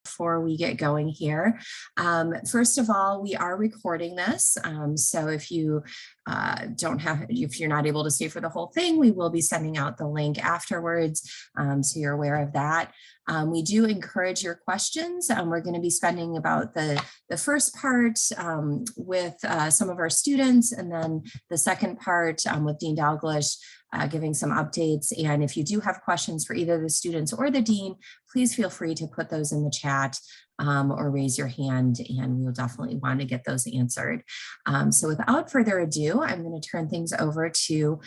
before we get going here. First of all, we are recording this. So if you if you're not able to stay for the whole thing, we will be sending out the link afterwards. So you're aware of that. We do encourage your questions. We're going to be spending about the first part with some of our students, and then the second part with Dean Dalglish, giving some updates. And if you do have questions for either the students or the dean, please feel free to put those in the chat or raise your hand, and we'll definitely want to get those answered. So without further ado, I'm going to turn things over to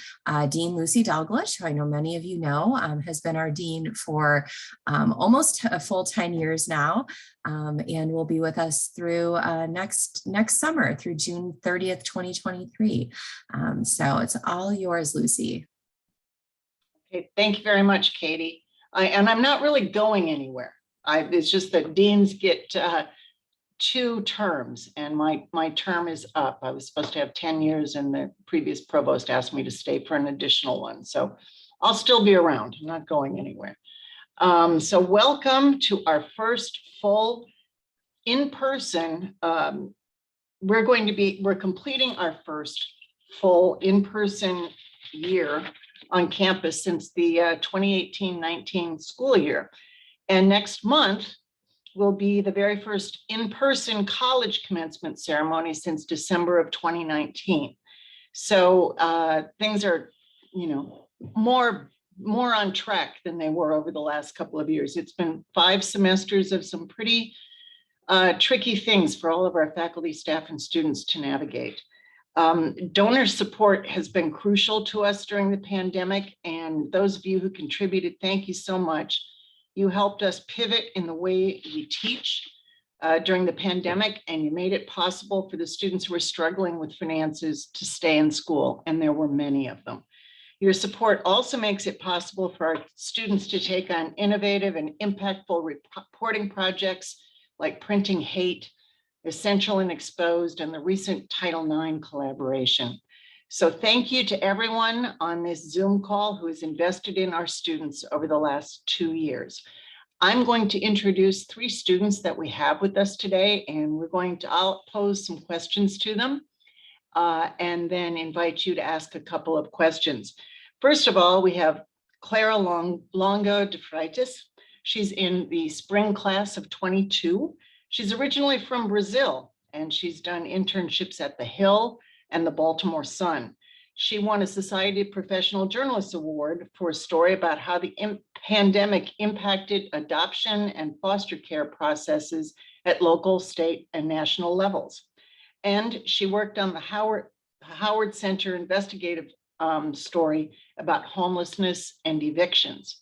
Dean Lucy Dalglish, who I know many of you know has been our dean for almost a full 10 years now, and will be with us through next summer, through June 30th, 2023. So it's all yours, Lucy. Okay, thank you very much, Katie. And I'm not really going anywhere. It's just that deans get 2 terms, and my term is up. I was supposed to have 10 years, and the previous provost asked me to stay for an additional one. So I'll still be around. I'm not going anywhere. So welcome to our first full in-person. We're completing our first full in-person year on campus since the 2018-19 school year. And next month will be the very first in-person college commencement ceremony since December of 2019. So things are, more on track than they were over the last couple of years. It's been 5 semesters of some pretty tricky things for all of our faculty, staff, and students to navigate. Donor support has been crucial to us during the pandemic, and those of you who contributed, thank you so much. You helped us pivot in the way we teach during the pandemic, and you made it possible for the students who were struggling with finances to stay in school, and there were many of them. Your support also makes it possible for our students to take on innovative and impactful reporting projects like Printing Hate, Essential and Exposed, and the recent Title IX collaboration. So thank you to everyone on this Zoom call who has invested in our students over the last 2 years. I'm going to introduce 3 students that we have with us today, and I'll pose some questions to them and then invite you to ask a couple of questions. First of all, we have Clara Longo de Freitas. She's in the spring class of 22. She's originally from Brazil, and she's done internships at The Hill and the Baltimore Sun. She won a Society of Professional Journalists Award for a story about how the pandemic impacted adoption and foster care processes at local, state, and national levels. And she worked on the Howard Center investigative story about homelessness and evictions.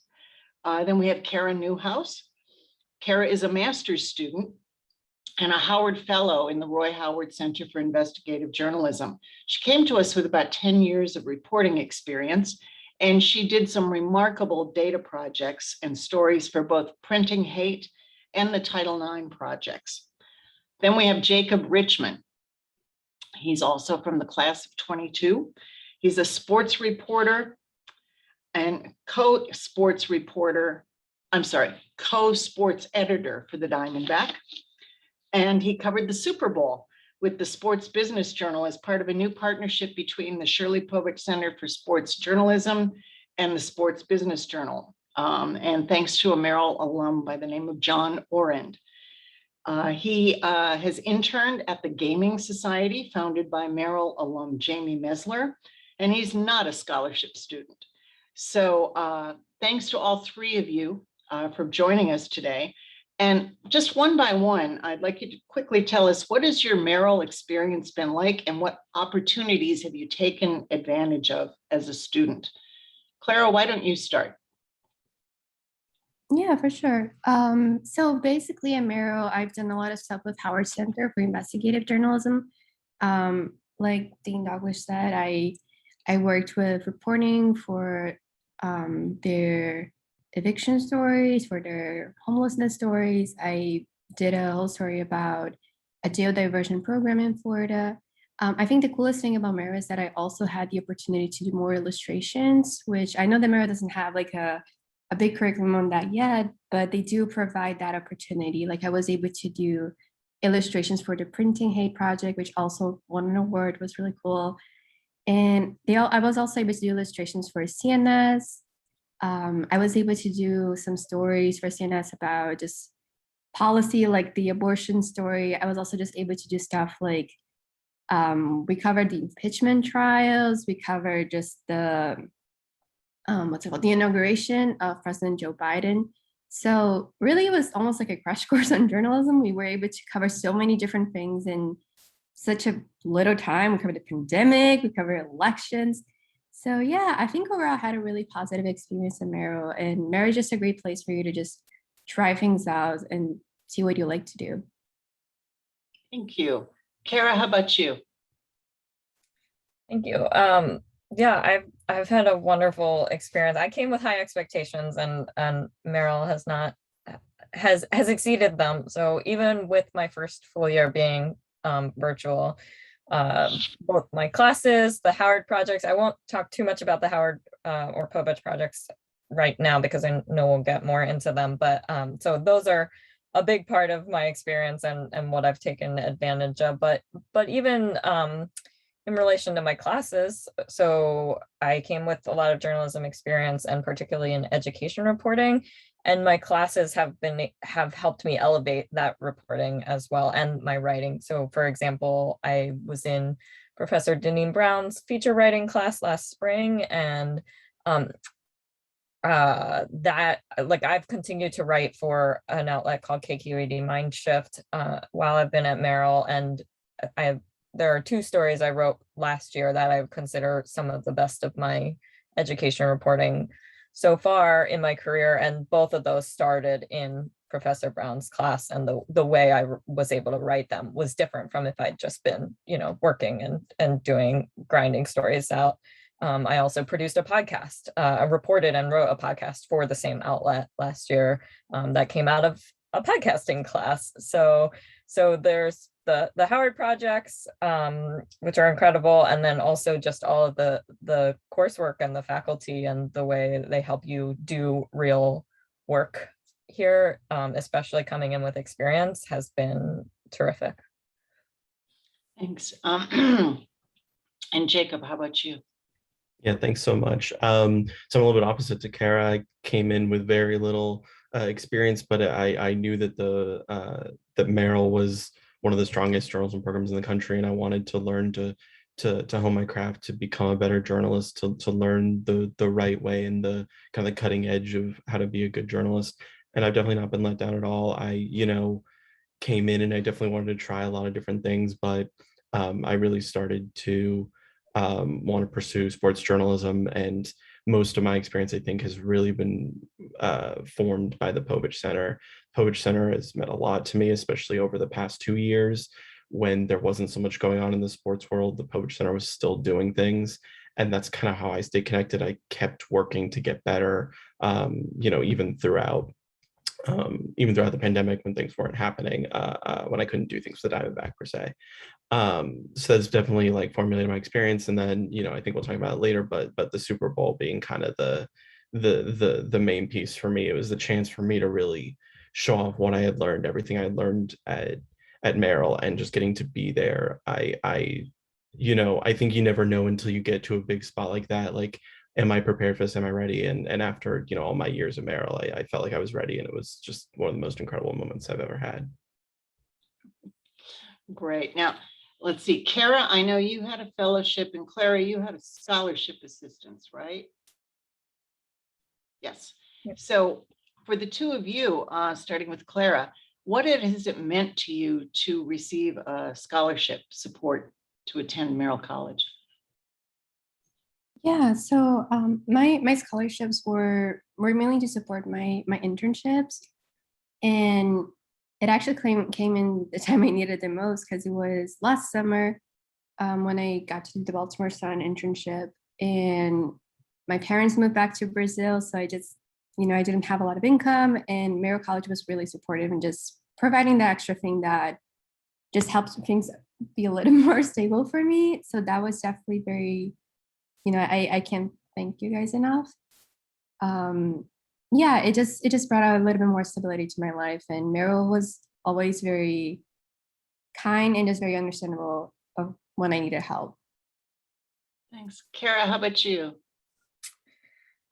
Then we have Clara Newhouse. Clara is a master's student and a Howard Fellow in the Roy Howard Center for Investigative Journalism. She came to us with about 10 years of reporting experience, and she did some remarkable data projects and stories for both Printing Hate and the Title IX projects. Then we have Jacob Richmond. He's also from the class of 22. He's a sports reporter and co-sports editor for the Diamondback. And he covered the Super Bowl with the Sports Business Journal as part of a new partnership between the Shirley Povich Center for Sports Journalism and the Sports Business Journal. And thanks to a Merrill alum by the name of John Orend. He has interned at the Gaming Society, founded by Merrill alum Jamie Mesler, and he's not a scholarship student. So thanks to all 3 of you for joining us today. And just one by one, I'd like you to quickly tell us, what has your Merrill experience been like, and what opportunities have you taken advantage of as a student? Clara, why don't you start? Yeah, for sure. So basically at Merrill, I've done a lot of stuff with Howard Center for Investigative Journalism. Like Dean Dalglish said, I worked with reporting for their eviction stories, for their homelessness stories. I did a whole story about a jail diversion program in Florida. I think the coolest thing about Merrill is that I also had the opportunity to do more illustrations, which I know that Merrill doesn't have like a a big curriculum on that yet, but they do provide that opportunity. Like I was able to do illustrations for the Printing Hate project, which also won an award, was really cool. And I was also able to do illustrations for CNS. I was able to do some stories for CNS about just policy, like the abortion story. I was also just able to do stuff like we covered the impeachment trials. We covered just the what's it called, the inauguration of President Joe Biden. So really, it was almost like a crash course on journalism. We were able to cover so many different things in such a little time. We covered the pandemic. We covered elections. So yeah, I think overall I had a really positive experience in Merrill, and Merrill is just a great place for you to just try things out and see what you like to do. Thank you. Clara, how about you? Thank you. Yeah, I've had a wonderful experience. I came with high expectations, and Merrill has exceeded them. So even with my first full year being virtual, both my classes, the Howard projects, I won't talk too much about the Howard or Povich projects right now because I know we'll get more into them. But so those are a big part of my experience and what I've taken advantage of. But even in relation to my classes, so I came with a lot of journalism experience and particularly in education reporting, and my classes have helped me elevate that reporting as well and my writing. So for example, I was in Professor Deneen Brown's feature writing class last spring, and that like I've continued to write for an outlet called KQED Mindshift while I've been at Merrill, and there are two stories I wrote last year that I would consider some of the best of my education reporting so far in my career. And both of those started in Professor Brown's class. And the way I was able to write them was different from if I'd just been, working and doing grinding stories out. I also produced a podcast, I reported and wrote a podcast for the same outlet last year that came out of a podcasting class. So there's the Howard projects, which are incredible, and then also just all of the coursework and the faculty and the way they help you do real work here, especially coming in with experience, has been terrific. Thanks. And Jacob, how about you? Yeah, thanks so much. So I'm a little bit opposite to Clara. I came in with very little experience, but I knew that that Merrill was one of the strongest journalism programs in the country, and I wanted to learn to hone my craft, to become a better journalist, to learn the right way and the kind of the cutting edge of how to be a good journalist. And I've definitely not been let down at all. I came in and I definitely wanted to try a lot of different things, but I really started to want to pursue sports journalism, and most of my experience, I think, has really been formed by the Povich Center. Povich Center has meant a lot to me, especially over the past 2 years when there wasn't so much going on in the sports world. The Povich Center was still doing things, and that's kind of how I stayed connected. I kept working to get better, even throughout the pandemic, when things weren't happening, when I couldn't do things for the Diamondback per se. So that's definitely like formulated my experience. And then, I think we'll talk about it later, but the Super Bowl being kind of the main piece for me. It was the chance for me to really show off what I had learned, everything I learned at Merrill, and just getting to be there. I think you never know until you get to a big spot like that. Like, am I prepared for this? Am I ready? And after, all my years at Merrill, I felt like I was ready, and it was just one of the most incredible moments I've ever had. Great. Now, let's see. Clara, I know you had a fellowship, and Clara, you had a scholarship assistance, right? Yes. So for the two of you, starting with Clara, what has it meant to you to receive a scholarship support to attend Merrill College? Yeah, so my scholarships were mainly to support my internships, and it actually came in the time I needed the most, because it was last summer when I got to do the Baltimore Sun internship, and my parents moved back to Brazil, so I just I didn't have a lot of income, and Merrill College was really supportive and just providing the extra thing that just helps things be a little more stable for me. So that was definitely very, I can't thank you guys enough. yeah, it just brought out a little bit more stability to my life. And Merrill was always very kind and just very understandable of when I needed help. Thanks. Clara, how about you?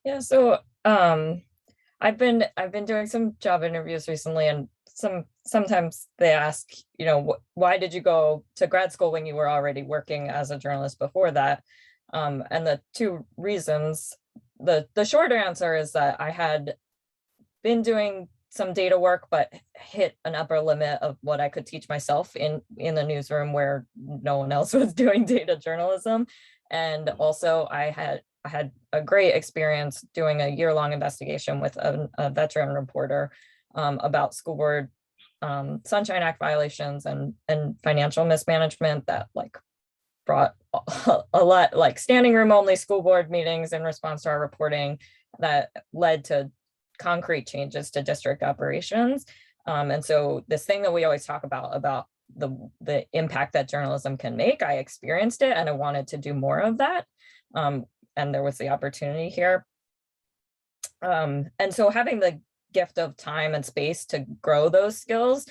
Yeah, so I've been doing some job interviews recently, and sometimes they ask, why did you go to grad school when you were already working as a journalist before that? And the two reasons, the short answer is that I had been doing some data work, but hit an upper limit of what I could teach myself in the newsroom where no one else was doing data journalism. And also I had a great experience doing a year-long investigation with a veteran reporter about school board Sunshine Act violations and financial mismanagement that brought a lot, standing room only school board meetings in response to our reporting that led to concrete changes to district operations. And so this thing that we always talk about the impact that journalism can make, I experienced it and I wanted to do more of that. And there was the opportunity here. And so having the gift of time and space to grow those skills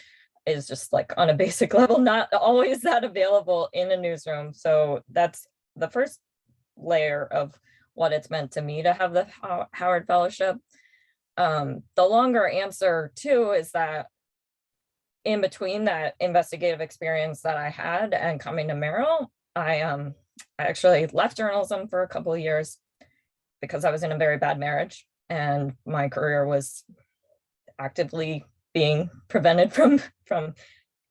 is just on a basic level, not always that available in a newsroom. So that's the first layer of what it's meant to me to have the Howard Fellowship. The longer answer too is that in between that investigative experience that I had and coming to Merrill, I actually left journalism for a couple of years because I was in a very bad marriage and my career was actively being prevented from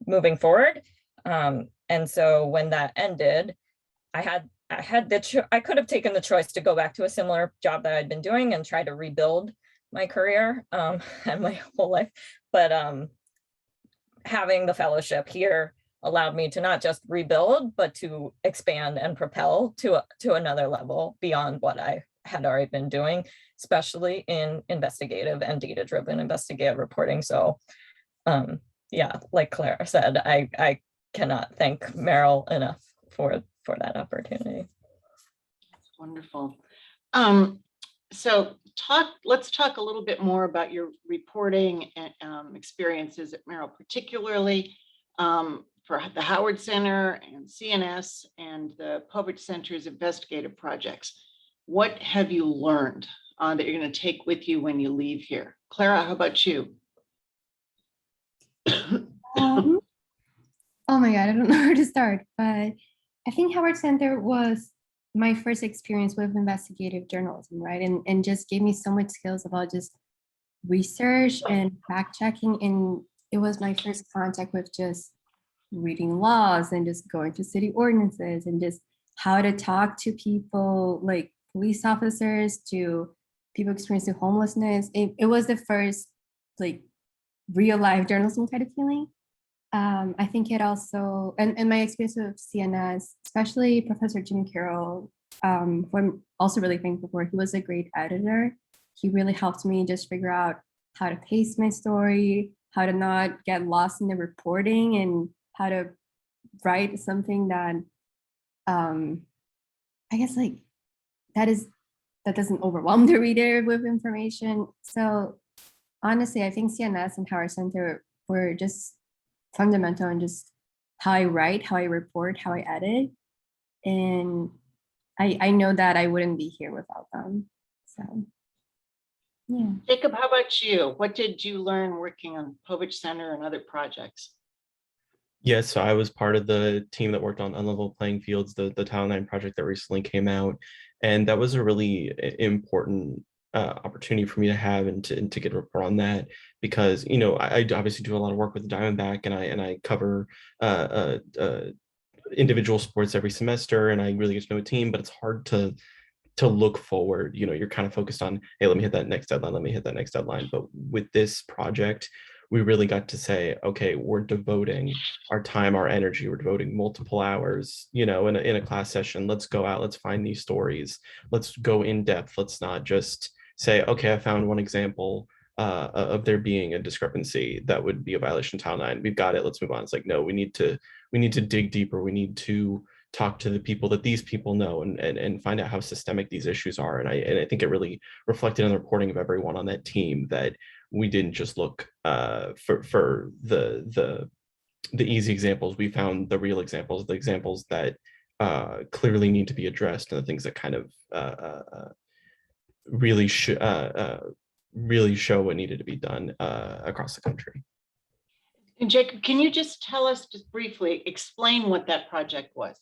moving forward. And so when that ended, I could have taken the choice to go back to a similar job that I'd been doing and try to rebuild my career and my whole life. But having the fellowship here allowed me to not just rebuild, but to expand and propel to another level beyond what I had already been doing, especially in investigative and data-driven investigative reporting. So yeah, like Clara said, I cannot thank Merrill enough for that opportunity. Wonderful. So let's talk a little bit more about your reporting and experiences at Merrill, particularly for the Howard Center and CNS and the Povich Center's investigative projects. What have you learned that you're going to take with you when you leave here? Clara, how about you? Oh my God, I don't know where to start, but I think Howard Center was my first experience with investigative journalism, right? And just gave me so much skills about just research and fact checking. And it was my first contact with just reading laws and just going to city ordinances and just how to talk to people, like police officers, to people experiencing homelessness. It was the first real life journalism kind of feeling. I think it also, and my experience with CNS, especially Professor Jim Carroll, who I'm also really thankful for. He was a great editor. He really helped me just figure out how to pace my story, how to not get lost in the reporting, and how to write something that, I guess that doesn't overwhelm the reader with information. So honestly, I think CNS and Howard Center were just fundamental in just how I write, how I report, how I edit. And I know that I wouldn't be here without them. So, yeah. Jacob, how about you? What did you learn working on Povich Center and other projects? Yes, so I was part of the team that worked on Unlevel Playing Fields, the Title IX project that recently came out. And that was a really important opportunity for me to have and to get a report on that, because I obviously do a lot of work with the Diamondback, and I cover individual sports every semester, and I really get to know a team, but it's hard to look forward. You're kind of focused on, hey, let me hit that next deadline. But with this project, we really got to say, okay, we're devoting our time, our energy, we're devoting multiple hours, in a class session. Let's go out, let's find these stories, let's go in depth. Let's not just say, okay, I found one example of there being a discrepancy that would be a violation of Title IX. We've got it, let's move on. It's like, no, we need to dig deeper. We need to talk to the people that these people know and find out how systemic these issues are. And I think it really reflected on the reporting of everyone on that team that we didn't just look for the easy examples. We found the real examples, the examples that clearly need to be addressed, and the things that kind of really show what needed to be done across the country. And Jacob, can you just tell us, just briefly, explain what that project was?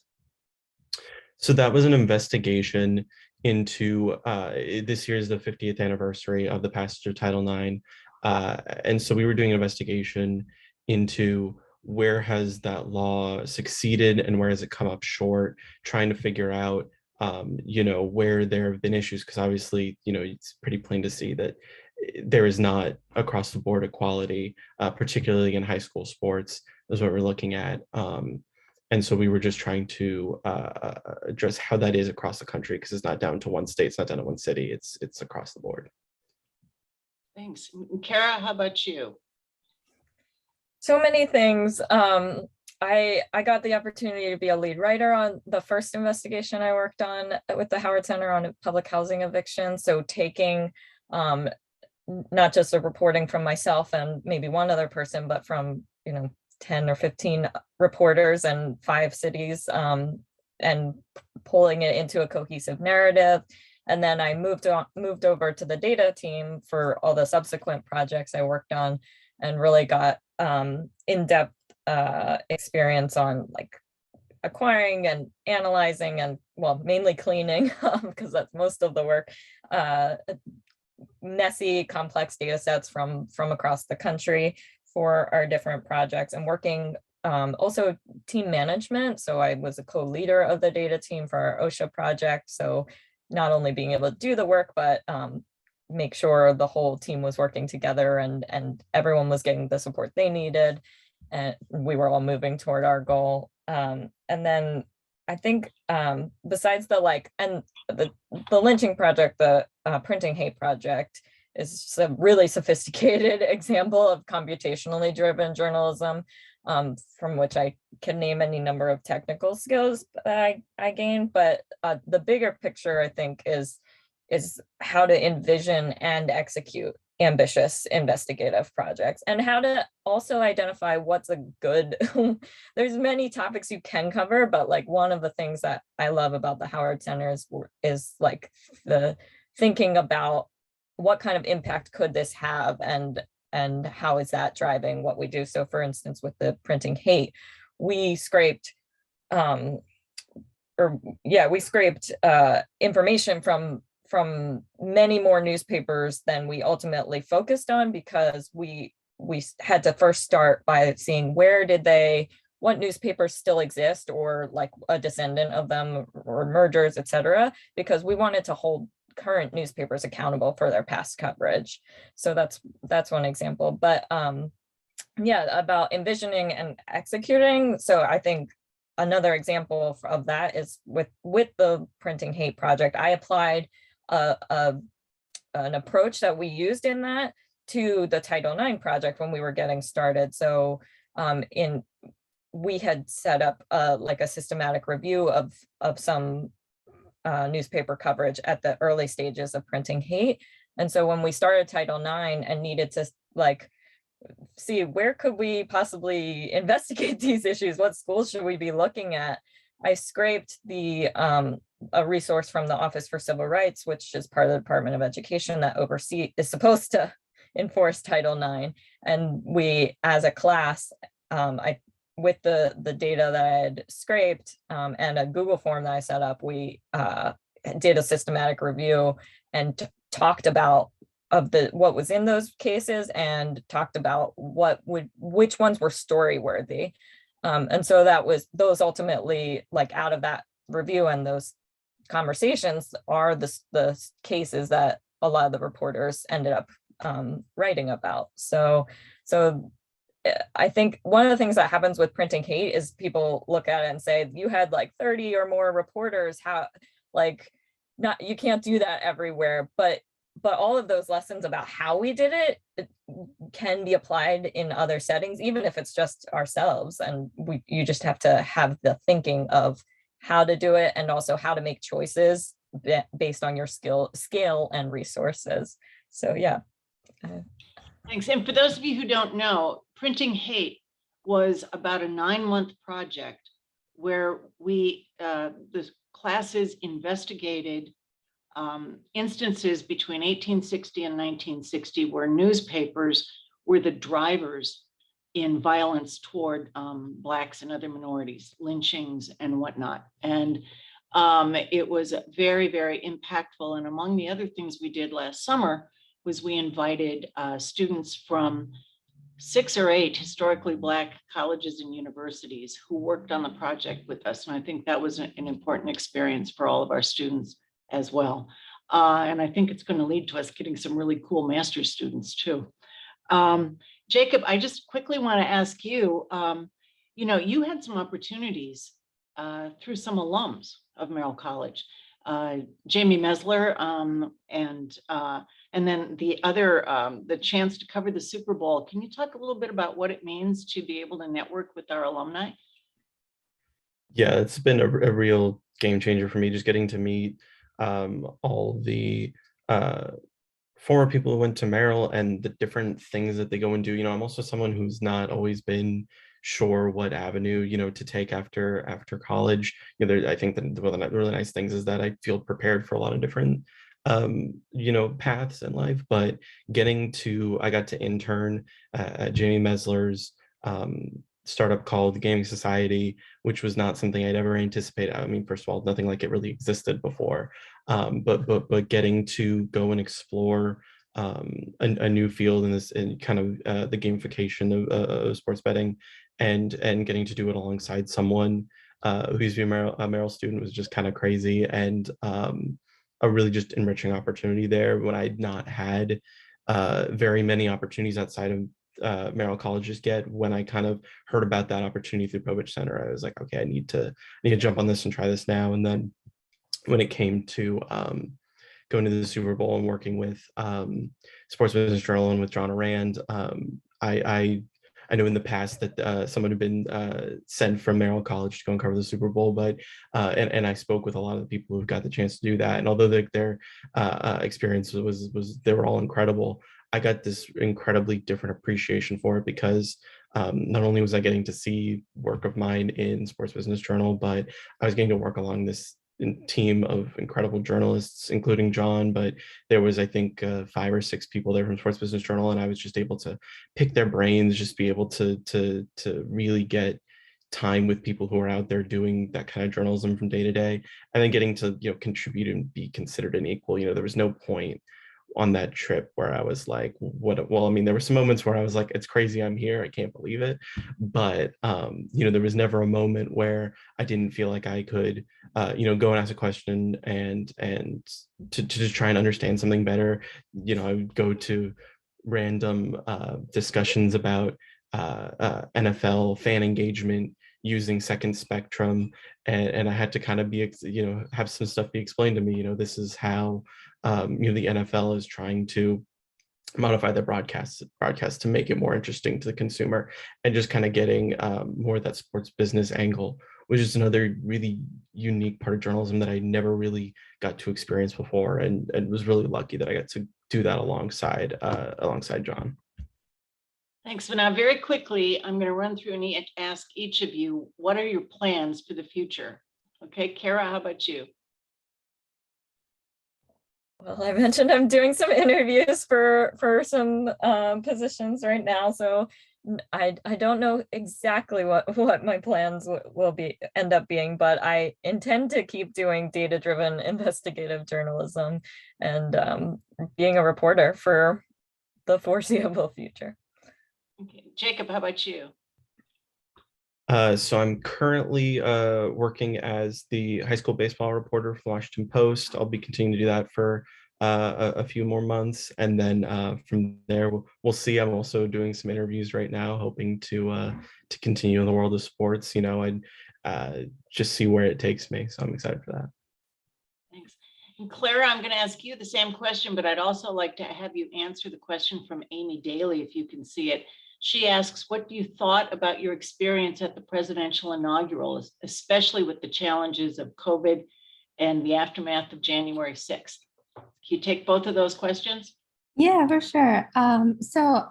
So that was an investigation into, this year is the 50th anniversary of the passage of Title IX. And so we were doing an investigation into where has that law succeeded and where has it come up short, trying to figure out, where there have been issues, because obviously, it's pretty plain to see that there is not across the board equality, particularly in high school sports, is what we're looking at. And so we were just trying to address how that is across the country, because it's not down to one state, it's not down to one city, it's across the board. Thanks. Clara, how about you? So many things. I got the opportunity to be a lead writer on the first investigation I worked on with the Howard Center on public housing eviction. So taking not just the reporting from myself and maybe one other person, but from 10 or 15 reporters and 5 cities, and pulling it into a cohesive narrative. And then I moved over to the data team for all the subsequent projects I worked on, and really got in-depth experience on like acquiring and analyzing and, well, mainly cleaning, because that's most of the work, messy, complex data sets from across the country for our different projects, and working also team management. So I was a co-leader of the data team for our OSHA project. So not only being able to do the work, but make sure the whole team was working together and everyone was getting the support they needed, and we were all moving toward our goal. And then I think besides the lynching project, the printing hate project is a really sophisticated example of computationally driven journalism, from which I can name any number of technical skills that I gained. But the bigger picture, I think, is how to envision and execute ambitious investigative projects, and how to also identify what's a good there's many topics you can cover, but like one of the things that I love about the Howard Center is like the thinking about what kind of impact could this have, and how is that driving what we do. So for instance, with the printing hate, we scraped information from many more newspapers than we ultimately focused on, because we had to first start by seeing what newspapers still exist, or like a descendant of them, or mergers, etc., because we wanted to hold current newspapers accountable for their past coverage. So that's one example. But about envisioning and executing. So I think another example of that is with the printing hate project. I applied an approach that we used in that to the Title IX project when we were getting started. So we had set up like a systematic review of some newspaper coverage at the early stages of printing hate. And so when we started Title IX and needed to like see where could we possibly investigate these issues, what schools should we be looking at, I scraped a resource from the Office for Civil Rights, which is part of the Department of Education that is supposed to enforce Title IX. And we, as a class, with the data that I had scraped and a Google form that I set up, we did a systematic review and talked about what was in those cases, and talked about which ones were story worthy. And so those ultimately, like out of that review and those conversations, are the cases that a lot of the reporters ended up writing about. So I think one of the things that happens with printing hate is people look at it and say, you had like 30 or more reporters, you can't do that everywhere. But all of those lessons about how we did it can be applied in other settings, even if it's just ourselves. And you just have to have the thinking of how to do it and also how to make choices based on your scale and resources. So yeah. Thanks. And for those of you who don't know, Printing Hate was about a 9-month project where the classes investigated instances between 1860 and 1960 where newspapers were the drivers in violence toward Blacks and other minorities, lynchings and whatnot. And it was very, very impactful. And among the other things we did last summer was we invited students from 6 or 8 historically Black colleges and universities who worked on the project with us. And I think that was an important experience for all of our students as well. And I think it's going to lead to us getting some really cool master's students too. Jacob, I just quickly want to ask you, you had some opportunities through some alums of Merrill College, Jamie Mesler, and then the other, the chance to cover the Super Bowl. Can you talk a little bit about what it means to be able to network with our alumni? Yeah, it's been a real game changer for me, just getting to meet all the former people who went to Merrill and the different things that they go and do. I'm also someone who's not always been sure what avenue, to take after college. I think that one of the really nice things is that I feel prepared for a lot of different paths in life, but I got to intern at Jamie Mesler's startup called the Gaming Society, which was not something I'd ever anticipated. I mean, first of all, nothing like it really existed before, but getting to go and explore a new field in this, in kind of the gamification of sports betting, and getting to do it alongside someone who used to be a Merrill student was just kind of crazy, and a really just enriching opportunity there when I'd not had very many opportunities outside of Merrill colleges get. When I kind of heard about that opportunity through Povich Center, I was like, okay, I need to jump on this and try this now. And then when it came to going to the Super Bowl and working with Sports Business Journal and with John Arand, I know in the past that someone had been sent from Merrill College to go and cover the Super Bowl, but and I spoke with a lot of the people who got the chance to do that. And although their experience was they were all incredible, I got this incredibly different appreciation for it, because not only was I getting to see work of mine in Sports Business Journal, but I was getting to work along this team of incredible journalists, including John, but there was, I think, 5 or 6 people there from Sports Business Journal, and I was just able to pick their brains, just be able to really get time with people who are out there doing that kind of journalism from day to day, and then getting to contribute and be considered an equal. There was no point on that trip where I was like, well, I mean, there were some moments where I was like, it's crazy I'm here, I can't believe it. But, there was never a moment where I didn't feel like I could, go and ask a question and to just try and understand something better. I would go to random discussions about NFL fan engagement using Second Spectrum, and I had to kind of be, have some stuff be explained to me. This is how the NFL is trying to modify their broadcast to make it more interesting to the consumer, and just kind of getting more of that sports business angle, which is another really unique part of journalism that I never really got to experience before, and was really lucky that I got to do that alongside John. Thanks. So now very quickly, I'm going to run through and ask each of you, what are your plans for the future? Okay, Clara, how about you? Well, I mentioned I'm doing some interviews for some positions right now, so I don't know exactly what my plans will end up being, but I intend to keep doing data-driven investigative journalism and being a reporter for the foreseeable future. Okay, Jacob, how about you? So I'm currently working as the high school baseball reporter for the Washington Post. I'll be continuing to do that for a few more months, and then from there we'll see. I'm also doing some interviews right now, hoping to continue in the world of sports, and just see where it takes me. So I'm excited for that. Thanks. And Clara, I'm going to ask you the same question, but I'd also like to have you answer the question from Amy Daly, if you can see it. She asks, what do you thought about your experience at the presidential inaugural, especially with the challenges of COVID and the aftermath of January 6th? Can you take both of those questions? Yeah, for sure. So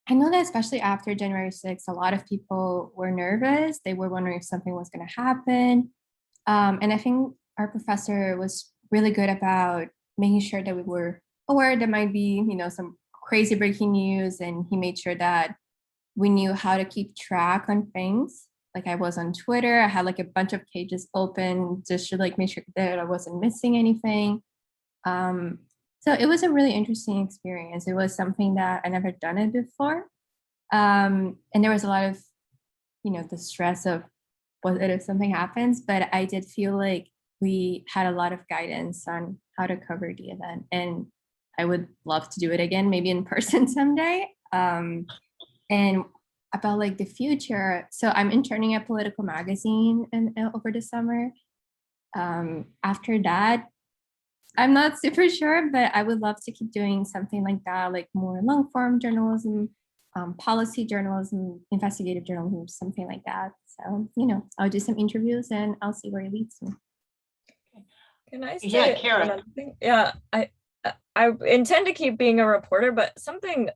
I know that especially after January 6th, a lot of people were nervous. They were wondering if something was going to happen. And I think our professor was really good about making sure that we were aware there might be, some crazy breaking news. And he made sure that we knew how to keep track on things. Like I was on Twitter, I had like a bunch of pages open just to like make sure that I wasn't missing anything. So it was a really interesting experience. It was something that I never done it before. And there was a lot of, the stress of what if something happens, but I did feel like we had a lot of guidance on how to cover the event. And I would love to do it again, maybe in person someday. And about like the future. So I'm interning at Political Magazine over the summer. After that, I'm not super sure, but I would love to keep doing something like that, like more long form journalism, policy journalism, investigative journalism, something like that. So, I'll do some interviews and I'll see where it leads me. Can I say Yeah, Clara. another thing? Yeah, I intend to keep being a reporter, but something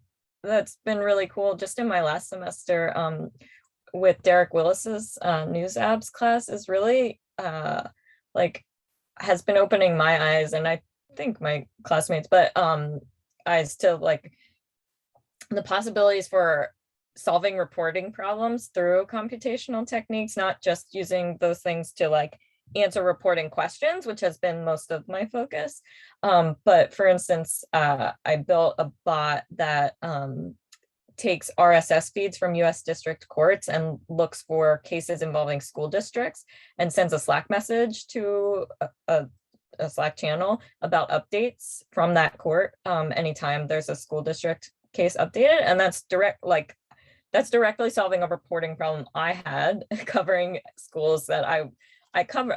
that's been really cool just in my last semester with Derek Willis's news apps class is really has been opening my eyes, and I think my classmates, but eyes to like the possibilities for solving reporting problems through computational techniques, not just using those things to like answer reporting questions, which has been most of my focus. But for instance, I built a bot that takes RSS feeds from US district courts and looks for cases involving school districts and sends a Slack message to a Slack channel about updates from that court anytime there's a school district case updated. And that's directly solving a reporting problem I had covering schools that I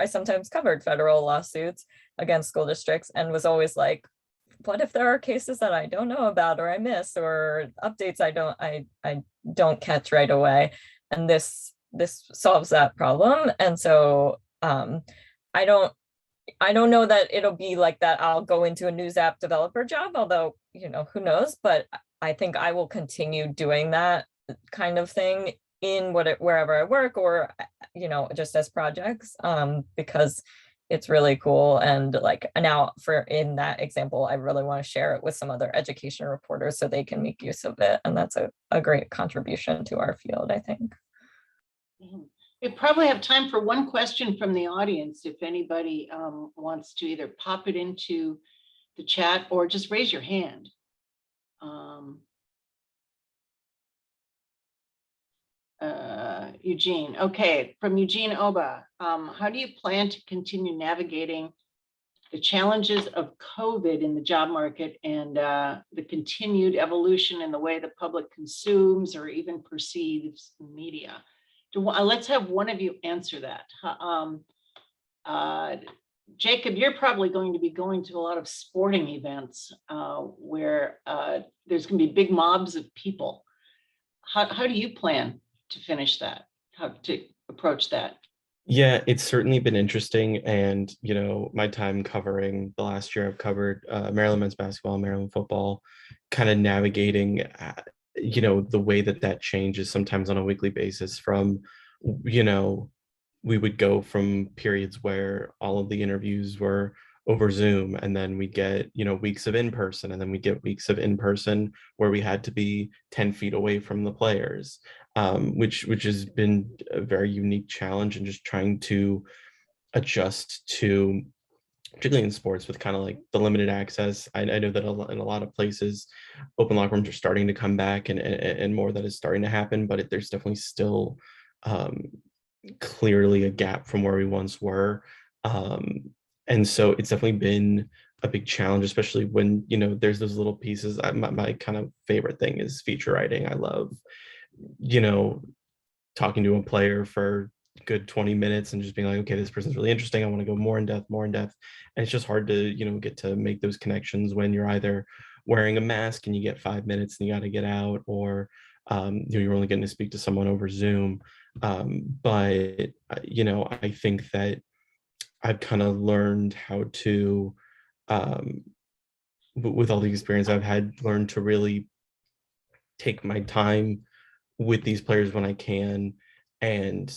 sometimes covered federal lawsuits against school districts and was always like, what if there are cases that I don't know about or I miss or updates I don't catch right away? And this solves that problem. And so I don't know that it'll be like that. I'll go into a news app developer job, although, who knows, but I think I will continue doing that kind of thing in wherever I work or, just as projects, because it's really cool. And like now in that example, I really want to share it with some other education reporters so they can make use of it. And that's a great contribution to our field, I think. We probably have time for one question from the audience. If anybody wants to either pop it into the chat or just raise your hand. Eugene. Okay, from Eugene Oba. How do you plan to continue navigating the challenges of COVID in the job market and the continued evolution in the way the public consumes or even perceives media? Let's have one of you answer that. Jacob, you're probably going to be going to a lot of sporting events where there's going to be big mobs of people. How do you plan to finish that? How to approach that? Yeah, it's certainly been interesting. And, my time covering the last year, I've covered Maryland men's basketball, Maryland football, kind of navigating, the way that changes sometimes on a weekly basis from, we would go from periods where all of the interviews were over Zoom, and then we get, weeks of in-person, and then we get weeks of in-person where we had to be 10 feet away from the players, which has been a very unique challenge, and just trying to adjust to, particularly in sports with kind of like the limited access. I know that in a lot of places, open locker rooms are starting to come back, and more that is starting to happen, but there's definitely still clearly a gap from where we once were. And so it's definitely been a big challenge, especially when, there's those little pieces. My kind of favorite thing is feature writing. I love, talking to a player for a good 20 minutes and just being like, okay, this person's really interesting. I want to go more in depth. And it's just hard to, get to make those connections when you're either wearing a mask and you get 5 minutes and you got to get out, or you're only getting to speak to someone over Zoom. But I think that I've kind of learned how to, with all the experience I've had, learned to really take my time with these players when I can, and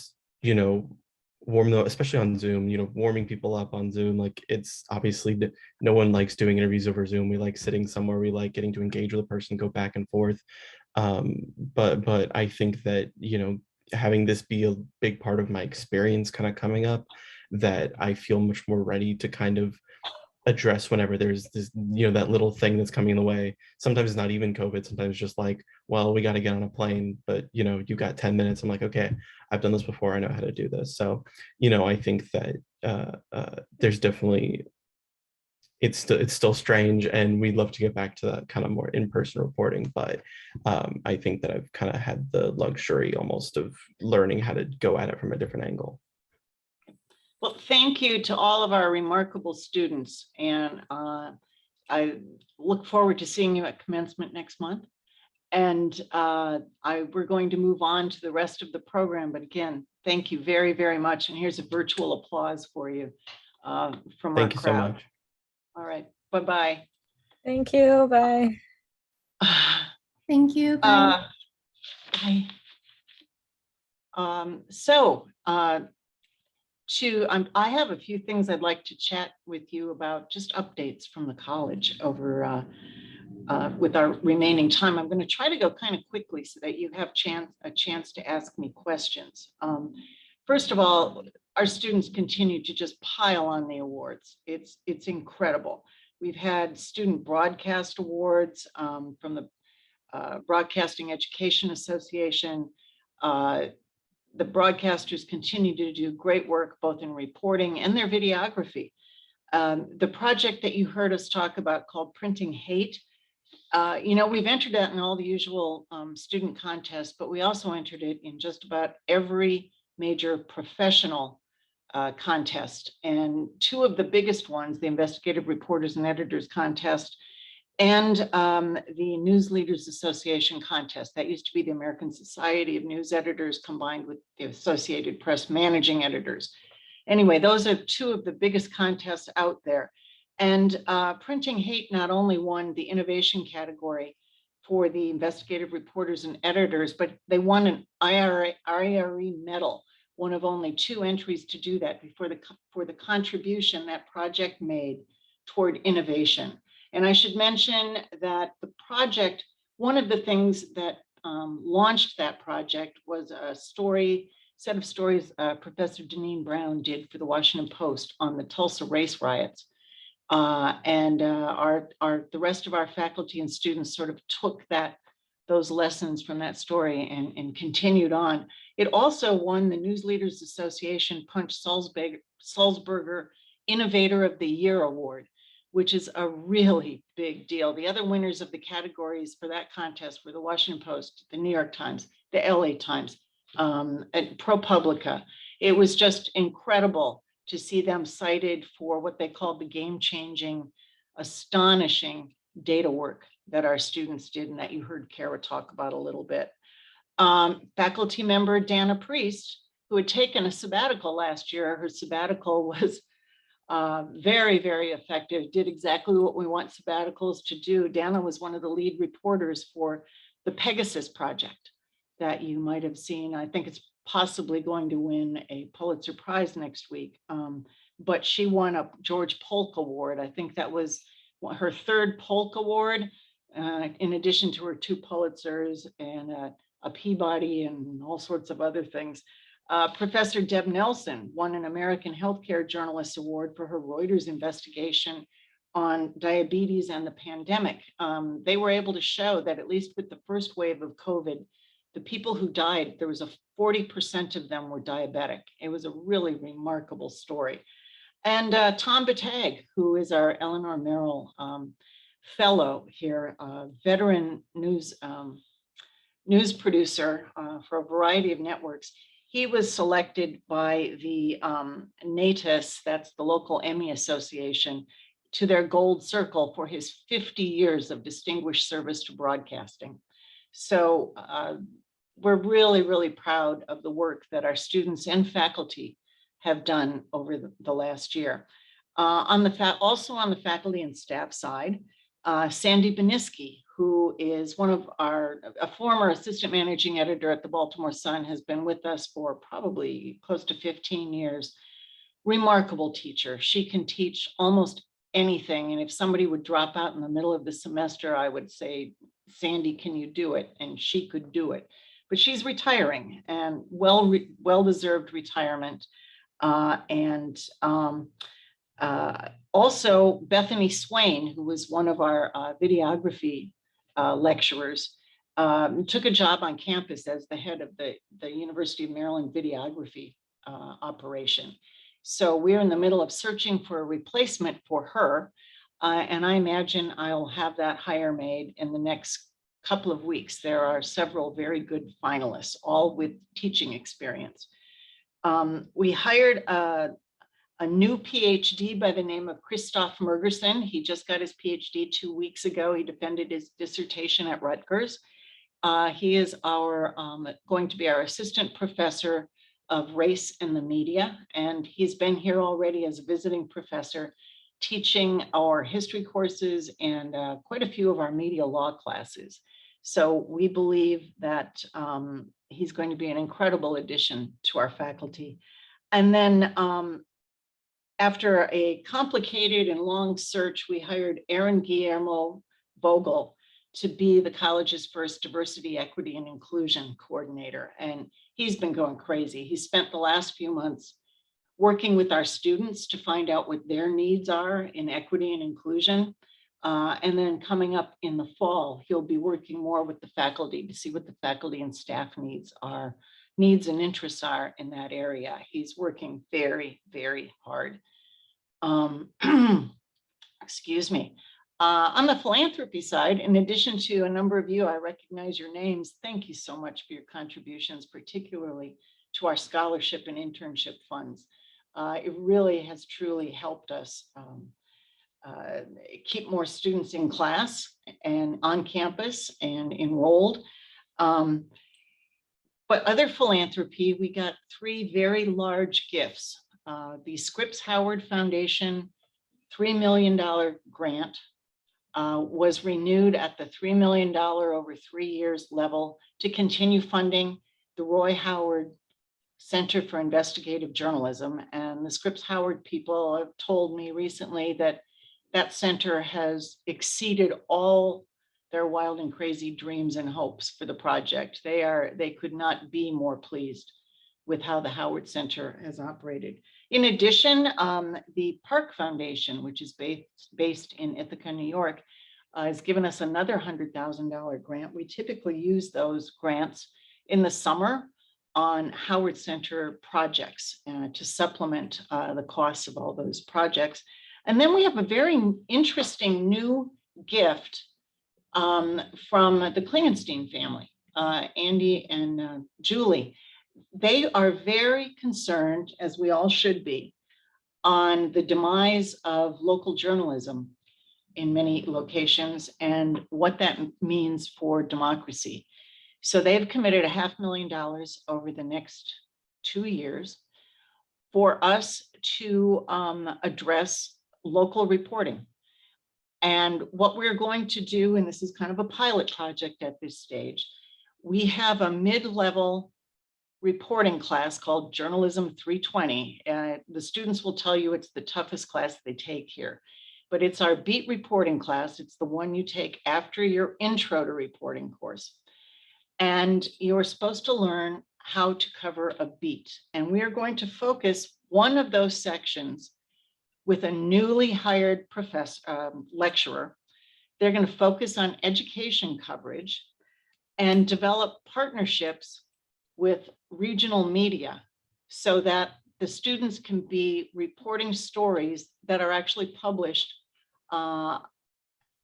warm them, especially on Zoom. Warming people up on Zoom, like, it's obviously no one likes doing interviews over Zoom. We like sitting somewhere. We like getting to engage with a person, go back and forth. But I think that having this be a big part of my experience, kind of coming up, that I feel much more ready to kind of address whenever there's this, that little thing that's coming in the way. Sometimes it's not even COVID. Sometimes just like, well, we got to get on a plane, but you got 10 minutes. I'm like, okay, I've done this before. I know how to do this. So, I think that there's definitely, it's still strange, and we'd love to get back to that kind of more in-person reporting. But I think that I've kind of had the luxury almost of learning how to go at it from a different angle. Well, thank you to all of our remarkable students. And I look forward to seeing you at commencement next month. And we're going to move on to the rest of the program. But again, thank you very, very much. And here's a virtual applause for you from our crowd. Thank you so much. All right. Bye-bye. Thank you. Bye. Thank you. Bye. Bye. I have a few things I'd like to chat with you about, just updates from the college over with our remaining time. I'm going to try to go kind of quickly so that you have a chance to ask me questions. First of all, our students continue to just pile on the awards. It's incredible. We've had student broadcast awards from the Broadcasting Education Association. The broadcasters continue to do great work, both in reporting and their videography. The project that you heard us talk about called Printing Hate, we've entered that in all the usual student contests, but we also entered it in just about every major professional contest. And two of the biggest ones, the Investigative Reporters and Editors Contest and the News Leaders Association contest. That used to be the American Society of News Editors combined with the Associated Press Managing Editors. Anyway, those are two of the biggest contests out there. And Printing Hate not only won the innovation category for the Investigative Reporters and Editors, but they won an IRE medal, one of only two entries to do that for the contribution that project made toward innovation. And I should mention that the project, one of the things that launched that project was a set of stories Professor Deneen Brown did for the Washington Post on the Tulsa race riots. The rest of our faculty and students sort of took those lessons from that story and continued on. It also won the News Leaders Association Punch Sulzberger Innovator of the Year Award, which is a really big deal. The other winners of the categories for that contest were the Washington Post, the New York Times, the LA Times, and ProPublica. It was just incredible to see them cited for what they called the game-changing, astonishing data work that our students did and that you heard Clara talk about a little bit. Faculty member Dana Priest, who had taken a sabbatical last year, her sabbatical was very, very effective, did exactly what we want sabbaticals to do. Dana was one of the lead reporters for the Pegasus Project that you might have seen. I think it's possibly going to win a Pulitzer Prize next week. But she won a George Polk Award. I think that was her third Polk Award, in addition to her two Pulitzers and a Peabody and all sorts of other things. Professor Deb Nelson won an American Healthcare Journalist Award for her Reuters investigation on diabetes and the pandemic. They were able to show that at least with the first wave of COVID, the people who died, there was a 40% of them were diabetic. It was a really remarkable story. And Tom Batag, who is our Eleanor Merrill fellow here, veteran news producer for a variety of networks. He was selected by the NATIS, that's the local Emmy Association, to their gold circle for his 50 years of distinguished service to broadcasting. So we're really, really proud of the work that our students and faculty have done over the last year. Also on the faculty and staff side, Sandy Beniski, who is a former assistant managing editor at the Baltimore Sun, has been with us for probably close to 15 years. Remarkable teacher. She can teach almost anything. And if somebody would drop out in the middle of the semester, I would say, Sandy, can you do it? And she could do it. But she's retiring, and well-deserved retirement. Also Bethany Swain, who was one of our videography lecturers, took a job on campus as the head of the University of Maryland videography operation. So we're in the middle of searching for a replacement for her. And I imagine I'll have that hire made in the next couple of weeks. There are several very good finalists, all with teaching experience. We hired a new PhD by the name of Christoph Mergerson. He just got his PhD 2 weeks ago. He defended his dissertation at Rutgers. He is going to be our assistant professor of race and the media. And he's been here already as a visiting professor, teaching our history courses and quite a few of our media law classes. So we believe that he's going to be an incredible addition to our faculty. And then after a complicated and long search, we hired Aaron Guillermo Vogel to be the college's first diversity, equity, and inclusion coordinator. And he's been going crazy. He spent the last few months working with our students to find out what their needs are in equity and inclusion. And then coming up in the fall, he'll be working more with the faculty to see what the faculty and staff needs and interests are in that area. He's working very, very hard. Excuse me. On the philanthropy side, in addition to a number of you, I recognize your names. Thank you so much for your contributions, particularly to our scholarship and internship funds. It really has truly helped us keep more students in class and on campus and enrolled. But other philanthropy, we got 3 very large gifts. The Scripps Howard Foundation $3 million grant was renewed at the $3 million over 3 years level to continue funding the Roy Howard Center for Investigative Journalism. And the Scripps Howard people have told me recently that that center has exceeded all their wild and crazy dreams and hopes for the project. They could not be more pleased with how the Howard Center has operated. In addition, the Park Foundation, which is based in Ithaca, New York, has given us another $100,000 grant. We typically use those grants in the summer on Howard Center projects to supplement the costs of all those projects. And then we have a very interesting new gift from the Klingenstein family, Andy and Julie. They are very concerned, as we all should be, on the demise of local journalism in many locations and what that means for democracy. So they've committed $500,000 over the next 2 years for us to address local reporting. And what we're going to do, and this is kind of a pilot project at this stage, we have a mid-level reporting class called Journalism 320. The students will tell you it's the toughest class they take here, but it's our beat reporting class. It's the one you take after your intro to reporting course. And you're supposed to learn how to cover a beat. And we are going to focus one of those sections with a newly hired lecturer. They're going to focus on education coverage and develop partnerships with regional media so that the students can be reporting stories that are actually published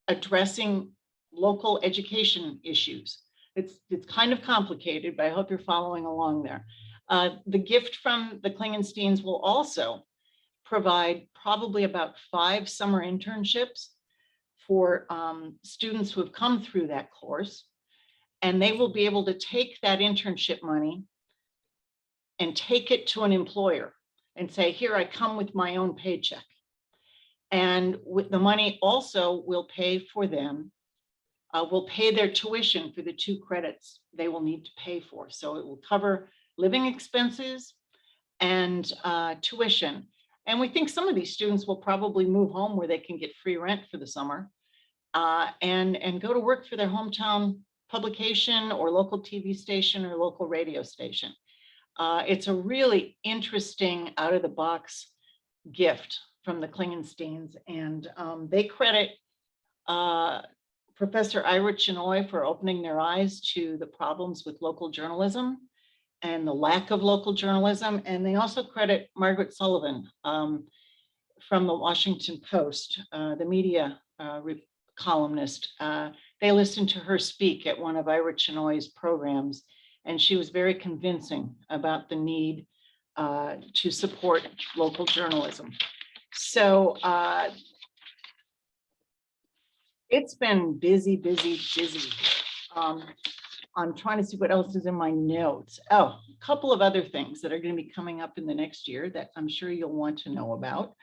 addressing local education issues. It's kind of complicated, but I hope you're following along there. The gift from the Klingensteins will also provide probably about 5 summer internships for students who have come through that course. And they will be able to take that internship money and take it to an employer and say, here, I come with my own paycheck. And with the money also will pay for them, will pay their tuition for the 2 credits they will need to pay for. So it will cover living expenses and tuition. And we think some of these students will probably move home where they can get free rent for the summer and go to work for their hometown publication or local TV station or local radio station. It's a really interesting out of the box gift from the Klingensteins, and they credit Professor Ira Chinoy for opening their eyes to the problems with local journalism and the lack of local journalism. And they also credit Margaret Sullivan from the Washington Post, the media columnist. They listened to her speak at one of Ira Chinoy's programs, and she was very convincing about the need to support local journalism. So it's been busy, busy, busy. I'm trying to see what else is in my notes. Oh, a couple of other things that are going to be coming up in the next year that I'm sure you'll want to know about.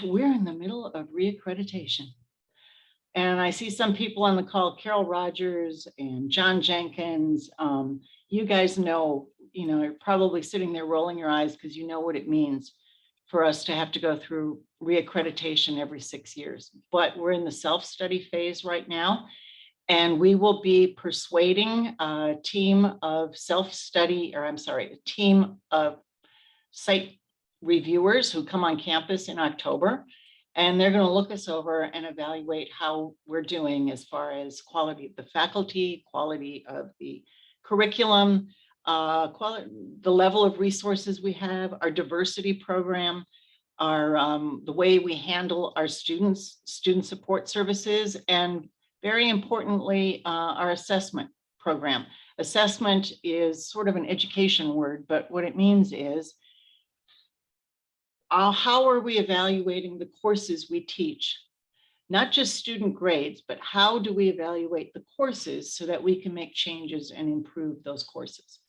We're in the middle of reaccreditation. And I see some people on the call, Carol Rogers and John Jenkins. You guys know, you're probably sitting there rolling your eyes because you know what it means for us to have to go through reaccreditation every 6 years. But we're in the self-study phase right now. And we will be persuading a team of a team of site reviewers who come on campus in October. And they're going to look us over and evaluate how we're doing as far as quality of the faculty, quality of the curriculum, the level of resources we have, our diversity program, the way we handle our student support services, and very importantly, our assessment program. Assessment is sort of an education word, but what it means is how are we evaluating the courses we teach? Not just student grades, but how do we evaluate the courses so that we can make changes and improve those courses?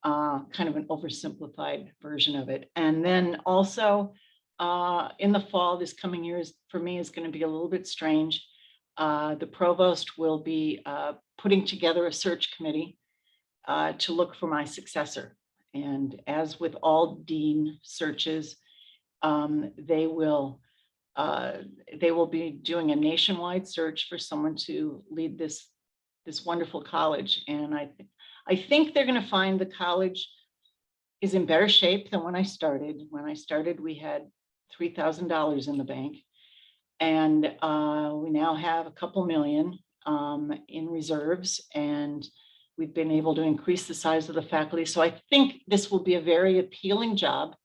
Kind of an oversimplified version of it. And then also in the fall, this coming year for me is going to be a little bit strange. The provost will be putting together a search committee to look for my successor. And as with all dean searches, they will be doing a nationwide search for someone to lead this wonderful college. And I think they're going to find the college is in better shape than when I started. When I started, we had $3,000 in the bank. And we now have a couple million in reserves, and we've been able to increase the size of the faculty. So I think this will be a very appealing job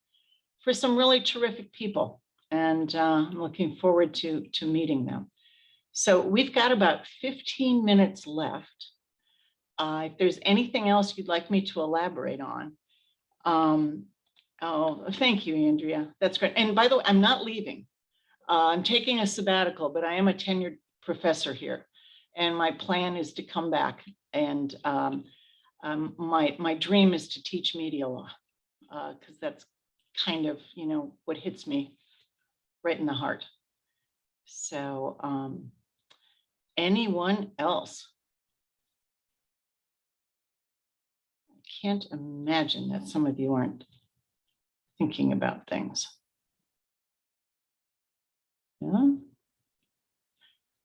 for some really terrific people. And I'm looking forward to meeting them. So we've got about 15 minutes left. If there's anything else you'd like me to elaborate on. Oh, thank you, Andrea. That's great. And by the way, I'm not leaving. I'm taking a sabbatical, but I am a tenured professor here. And my plan is to come back. And my dream is to teach media law, because that's kind of, what hits me right in the heart. So anyone else? I can't imagine that some of you aren't thinking about things. Yeah.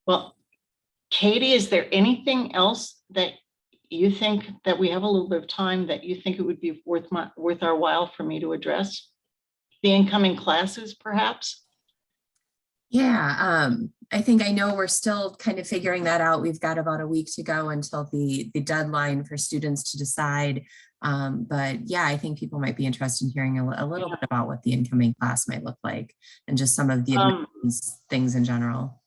Well, Katie, is there anything else that you think that we have a little bit of time that you think it would be worth our while for me to address? The incoming classes, perhaps? Yeah, I know we're still kind of figuring that out. We've got about a week to go until the deadline for students to decide. But yeah, I think people might be interested in hearing a little bit about what the incoming class might look like and just some of the admissions things in general.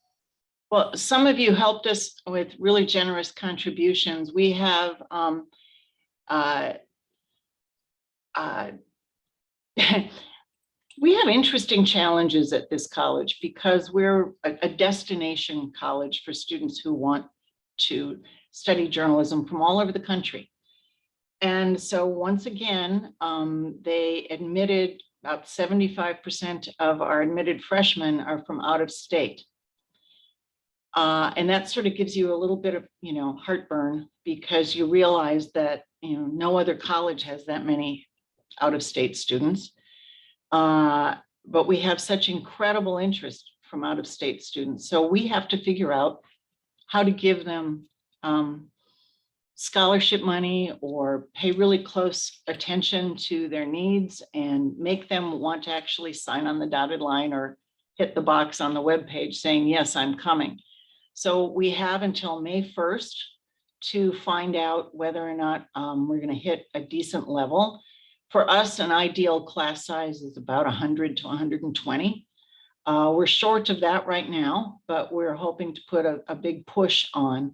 Well, some of you helped us with really generous contributions. We have we have interesting challenges at this college because we're a destination college for students who want to study journalism from all over the country. And so once again, they admitted about 75% of our admitted freshmen are from out of state. And that sort of gives you a little bit of, heartburn, because you realize that, no other college has that many out of state students. But we have such incredible interest from out of state students. So we have to figure out how to give them scholarship money or pay really close attention to their needs and make them want to actually sign on the dotted line or hit the box on the webpage saying, yes, I'm coming. So we have until May 1st to find out whether or not we're going to hit a decent level. For us, an ideal class size is about 100 to 120. We're short of that right now, but we're hoping to put a big push on.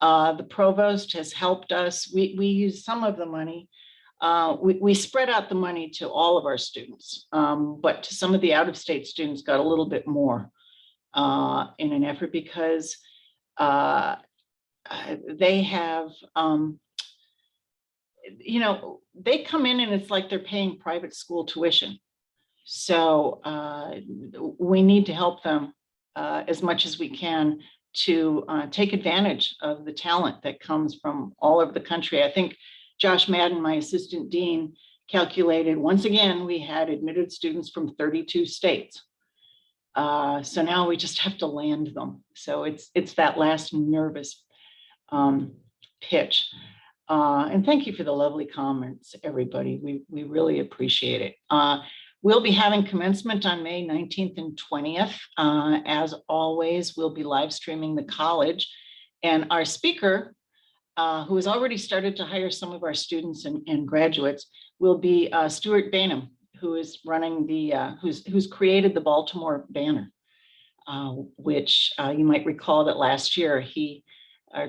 The provost has helped us. We use some of the money. We spread out the money to all of our students, but to some of the out-of-state students got a little bit more in an effort because they have, they come in and it's like they're paying private school tuition. So we need to help them as much as we can to take advantage of the talent that comes from all over the country. I think Josh Madden, my assistant dean, calculated, once again, we had admitted students from 32 states. So now we just have to land them. So it's that last nervous pitch. And thank you for the lovely comments, everybody. We really appreciate it. We'll be having commencement on May 19th and 20th. As always, we'll be live streaming the college. And our speaker, who has already started to hire some of our students and graduates, will be Stuart Bainham, who is running the, who's created the Baltimore banner, which you might recall that last year,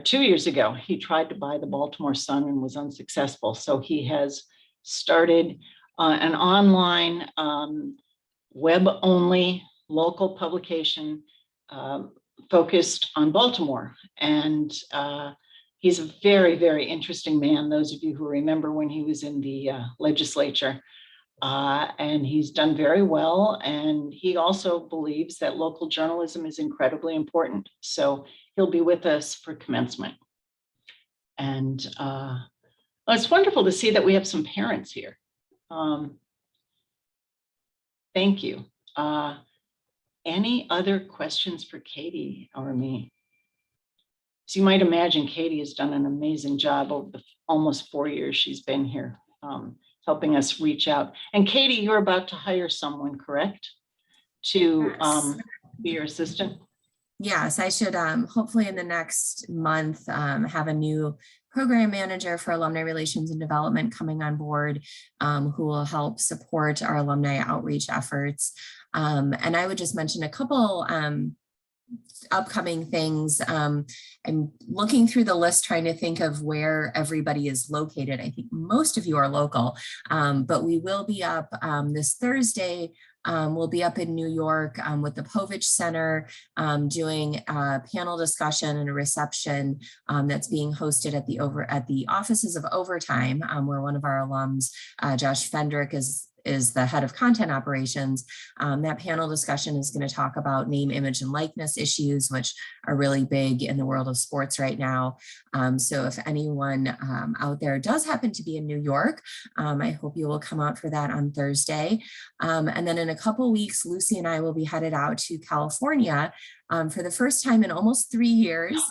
2 years ago, he tried to buy the Baltimore Sun and was unsuccessful. So he has started an online web-only local publication focused on Baltimore. And he's a very, very interesting man. Those of you who remember when he was in the legislature, and he's done very well. And he also believes that local journalism is incredibly important. So he'll be with us for commencement. And well, it's wonderful to see that we have some parents here. Thank you. Any other questions for Katie or me? So you might imagine Katie has done an amazing job over the almost 4 years she's been here, helping us reach out. And Katie, you're about to hire someone, correct? To be your assistant? Yes, I should hopefully in the next month have a new program manager for alumni relations and development coming on board, who will help support our alumni outreach efforts. And I would just mention a couple upcoming things. I'm looking through the list trying to think of where everybody is located. I think most of you are local, but we will be up this Thursday. We'll be up in New York with the Povich Center doing a panel discussion and a reception that's being hosted at the offices of Overtime, where one of our alums, Josh Fendrick, is the head of content operations. That panel discussion is going to talk about name, image, and likeness issues, which are really big in the world of sports right now. So if anyone out there does happen to be in New York, I hope you will come out for that on Thursday. And then in a couple weeks, Lucy and I will be headed out to California for the first time in almost 3 years.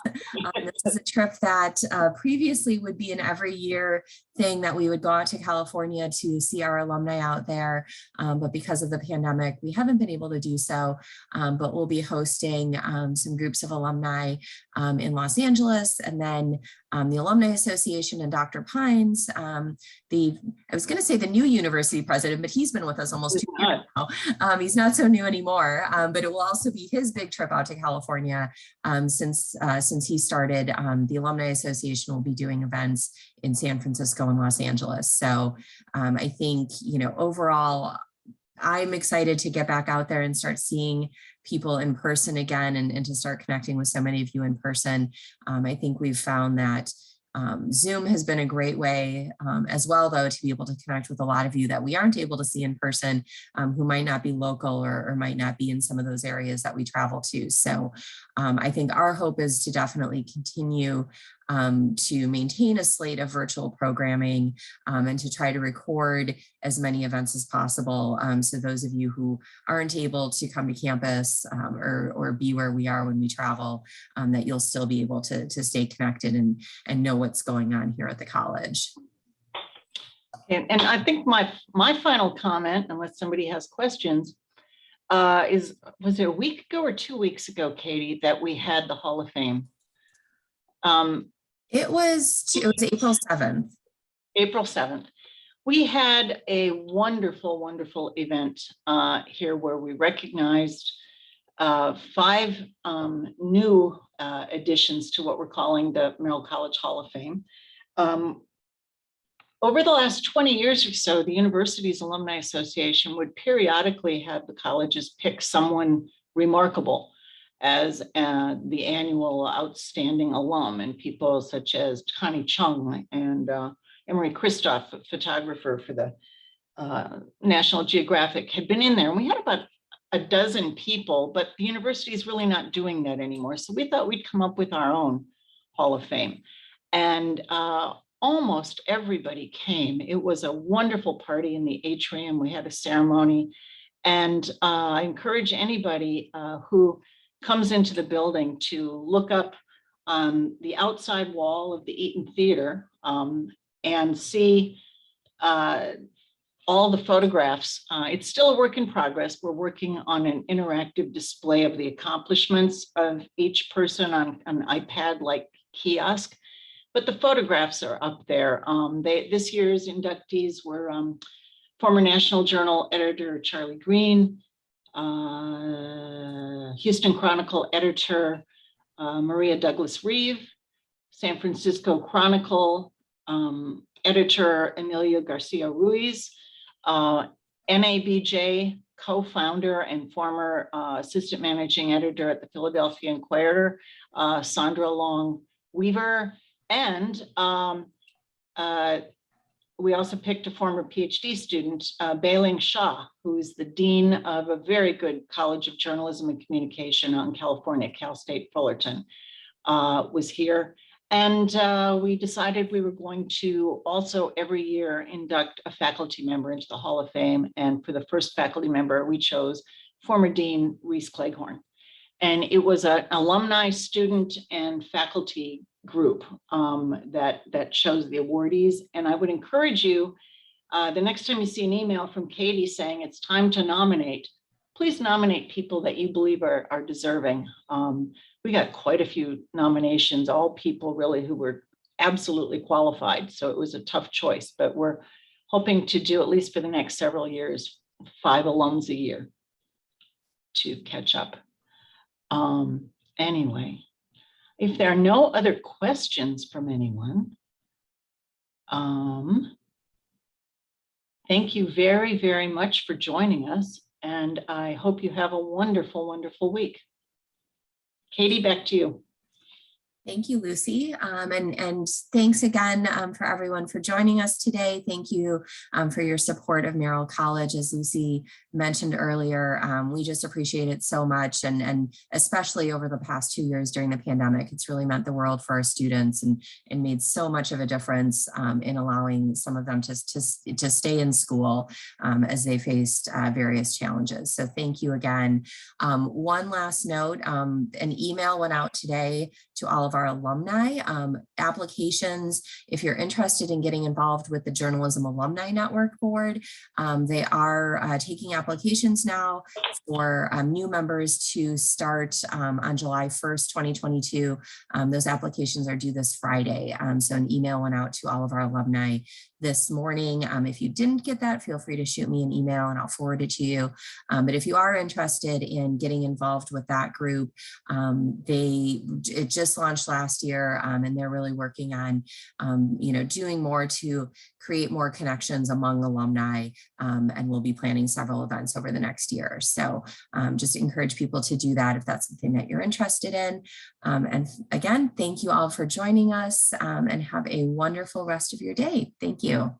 This is a trip that previously would be an every year thing that we would go out to California to see our alumni out there. But because of the pandemic, we haven't been able to do so. But we'll be hosting some groups of alumni in Los Angeles, and then the Alumni Association and Dr. Pines, I was going to say the new university president, but he's been with us almost 2 years now. He's not so new anymore, but it will also be his big trip out to California since he started. The Alumni Association will be doing events in San Francisco and Los Angeles. So I think, overall, I'm excited to get back out there and start seeing people in person again, and to start connecting with so many of you in person. I think we've found that Zoom has been a great way as well, though, to be able to connect with a lot of you that we aren't able to see in person, who might not be local or might not be in some of those areas that we travel to. So I think our hope is to definitely continue to maintain a slate of virtual programming and to try to record as many events as possible. So those of you who aren't able to come to campus or be where we are when we travel, that you'll still be able to stay connected and know what's going on here at the college. And I think my final comment, unless somebody has questions, was it a week ago or 2 weeks ago, Katie, that we had the Hall of Fame? It was April 7th. April 7th. We had a wonderful, wonderful event here where we recognized 5 new additions to what we're calling the Merrill College Hall of Fame. Over the last 20 years or so, the university's Alumni Association would periodically have the colleges pick someone remarkable as the annual outstanding alum, and people such as Connie Chung and Emery Christoph, a photographer for the National Geographic, had been in there. And we had about a dozen people, but the university is really not doing that anymore. So we thought we'd come up with our own Hall of Fame. And almost everybody came. It was a wonderful party in the atrium. We had a ceremony. And I encourage anybody who comes into the building to look up on the outside wall of the Eaton Theater and see all the photographs. It's still a work in progress. We're working on an interactive display of the accomplishments of each person on an iPad-like kiosk, but the photographs are up there. This year's inductees were former National Journal editor Charlie Green, Houston Chronicle editor Maria Douglas Reeve, San Francisco Chronicle editor Emilio Garcia Ruiz, NABJ co-founder and former assistant managing editor at the Philadelphia Inquirer, Sandra Long Weaver, and we also picked a former PhD student, Bailing Shah, who is the dean of a very good College of Journalism and Communication out in California, Cal State Fullerton, was here. And we decided we were going to also every year induct a faculty member into the Hall of Fame. And for the first faculty member, we chose former Dean Reese Cleghorn. And it was an alumni, student, and faculty group that chose the awardees. And I would encourage you, the next time you see an email from Katie saying it's time to nominate, please nominate people that you believe are deserving. We got quite a few nominations, all people really who were absolutely qualified. So it was a tough choice, but we're hoping to do, at least for the next several years, 5 alums a year to catch up. Anyway, if there are no other questions from anyone, thank you very, very much for joining us. And I hope you have a wonderful, wonderful week. Katie, back to you. Thank you, Lucy. And thanks again for everyone for joining us today. Thank you for your support of Merrill College. As Lucy mentioned earlier, we just appreciate it so much. And especially over the past 2 years during the pandemic, it's really meant the world for our students and made so much of a difference in allowing some of them to stay in school as they faced various challenges. So thank you again. One last note, an email went out today to all of our alumni. Applications, if you're interested in getting involved with the Journalism Alumni Network Board, they are taking applications now for new members to start on July 1st, 2022. Those applications are due this Friday. So an email went out to all of our alumni this morning. If you didn't get that, feel free to shoot me an email and I'll forward it to you. But if you are interested in getting involved with that group, it just launched established last year, and they're really working on, doing more to create more connections among alumni, and we'll be planning several events over the next year. So just encourage people to do that if that's something that you're interested in. And again, thank you all for joining us, and have a wonderful rest of your day. Thank you.